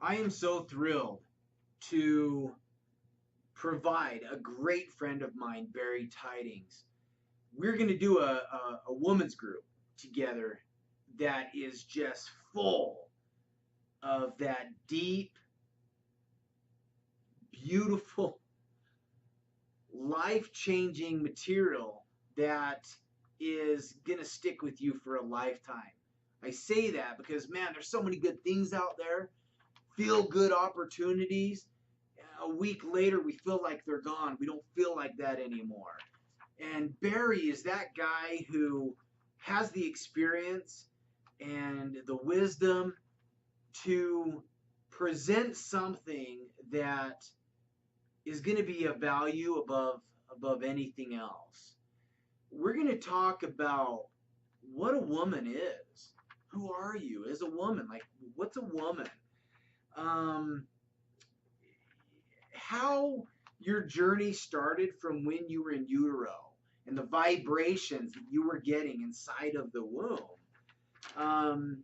I am so thrilled to provide a great friend of mine, Barry Tydings. We're going to do a woman's group together that is just full of that deep, beautiful, life changing material that is going to stick with you for a lifetime. I say that because, man, there's so many good things out there, feel good opportunities. A week later, we feel like they're gone. We don't feel like that anymore. And Barry is that guy who has the experience and the wisdom to present something that is going to be of value above anything else. We're going to talk about what a woman is. Who are you as a woman? Like, what's a woman? Um, how your journey started from when you were in utero and the vibrations that you were getting inside of the womb. Um,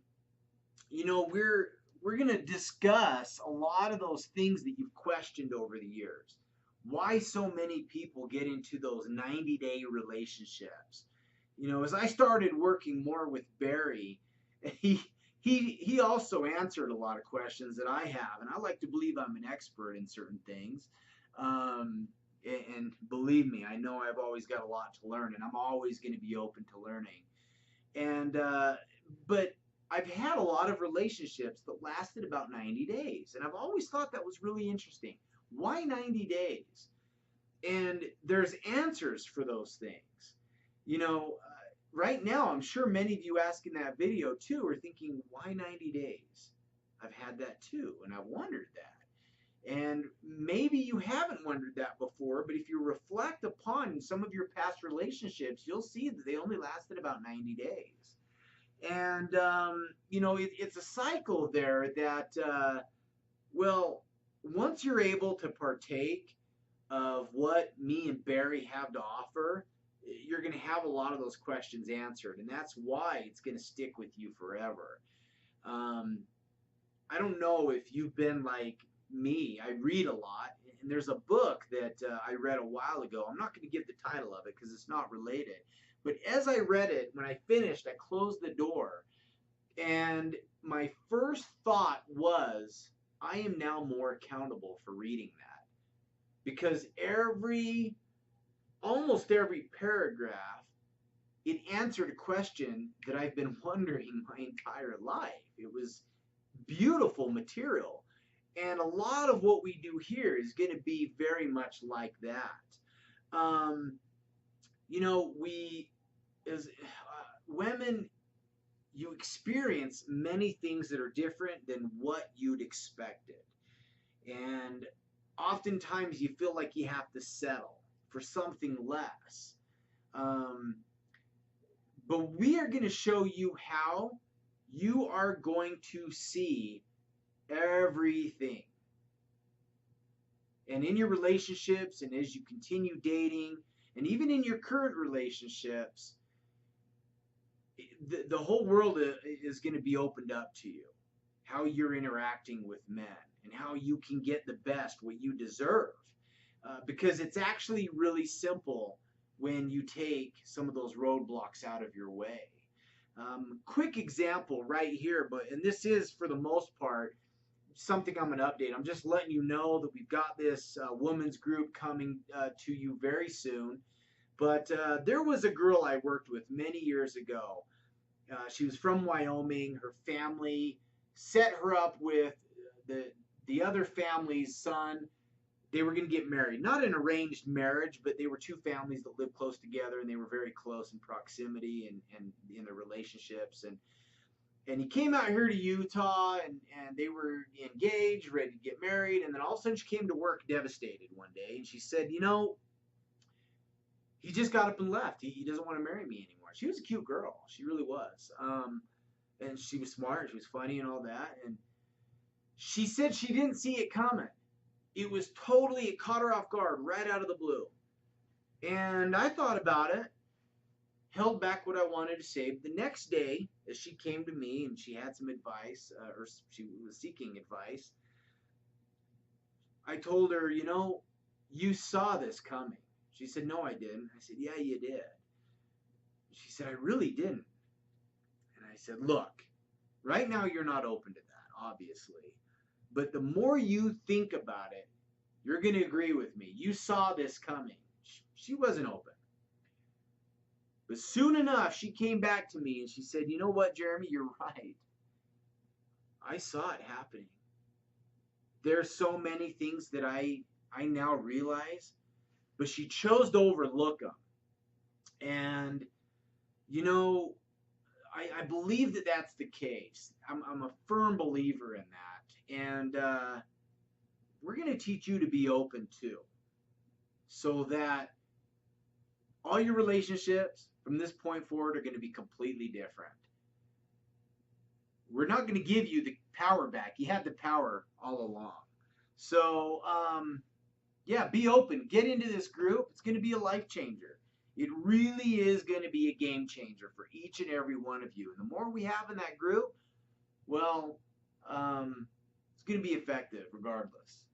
we're going to discuss a lot of those things that you've questioned over the years. Why so many people get into those 90-day relationships. As I started working more with Barry, he he also answered a lot of questions that I have, and I like to believe I'm an expert in certain things. Um, and believe me, I know I've always got a lot to learn, and I'm always going to be open to learning. And but I've had a lot of relationships that lasted about 90 days, and I've always thought that was really interesting. Why 90 days? And there's answers for those things. Right now, I'm sure many of you asking that video too are thinking, why 90 days? I've had that too, and I've wondered that. And maybe you haven't wondered that before, but if you reflect upon some of your past relationships, you'll see that they only lasted about 90 days. And, it's a cycle there that, well, once you're able to partake of what me and Barry have to offer, you're going to have a lot of those questions answered. And that's why it's going to stick with you forever. Um, I don't know if you've been like me. I read a lot. And there's a book that I read a while ago. I'm not going to give the title of it because it's not related. But as I read it, when I finished, I closed the door. And my first thought was, I am now more accountable for reading that. Because almost every paragraph, it answered a question that I've been wondering my entire life. It was beautiful material. And a lot of what we do here is going to be very much like that. We, as women, you experience many things that are different than what you'd expected. And oftentimes you feel like you have to settle for something less. Um, but we are going to show you how you are going to see everything. And in your relationships, and as you continue dating, and even in your current relationships, the whole world is going to be opened up to you. How you're interacting with men, and how you can get the best, what you deserve. Because it's actually really simple when you take some of those roadblocks out of your way. Quick example right here, and this is for the most part something I'm going to update. I'm just letting you know that we've got this women's group coming to you very soon. But there was a girl I worked with many years ago. She was from Wyoming. Her family set her up with the other family's son. They were going to get married. Not an arranged marriage, but they were two families that lived close together, and they were very close in proximity and in their relationships. And he came out here to Utah, and they were engaged, ready to get married. And then all of a sudden she came to work devastated one day, and she said, he just got up and left. He doesn't want to marry me anymore. She was a cute girl. She really was. And she was smart. She was funny and all that. And she said she didn't see it coming. It caught her off guard right out of the blue. And I thought about it, held back what I wanted to say. The next day, as she came to me and she had some advice, or she was seeking advice, I told her, you saw this coming. She said, no, I didn't. I said, yeah, you did. She said, I really didn't. And I said, look, right now you're not open to that, obviously. But the more you think about it, you're going to agree with me. You saw this coming. She wasn't open. But soon enough, she came back to me and she said, you know what, Jeremy, you're right. I saw it happening. There's so many things that I now realize, but she chose to overlook them. And, you know, I believe that that's the case. I'm a firm believer in that. And we're going to teach you to be open too, so that all your relationships from this point forward are going to be completely different. We're not going to give you the power back. You had the power all along. So, yeah, be open. Get into this group. It's going to be a life changer. It really is going to be a game changer for each and every one of you. And the more we have in that group, well, it's going to be effective regardless.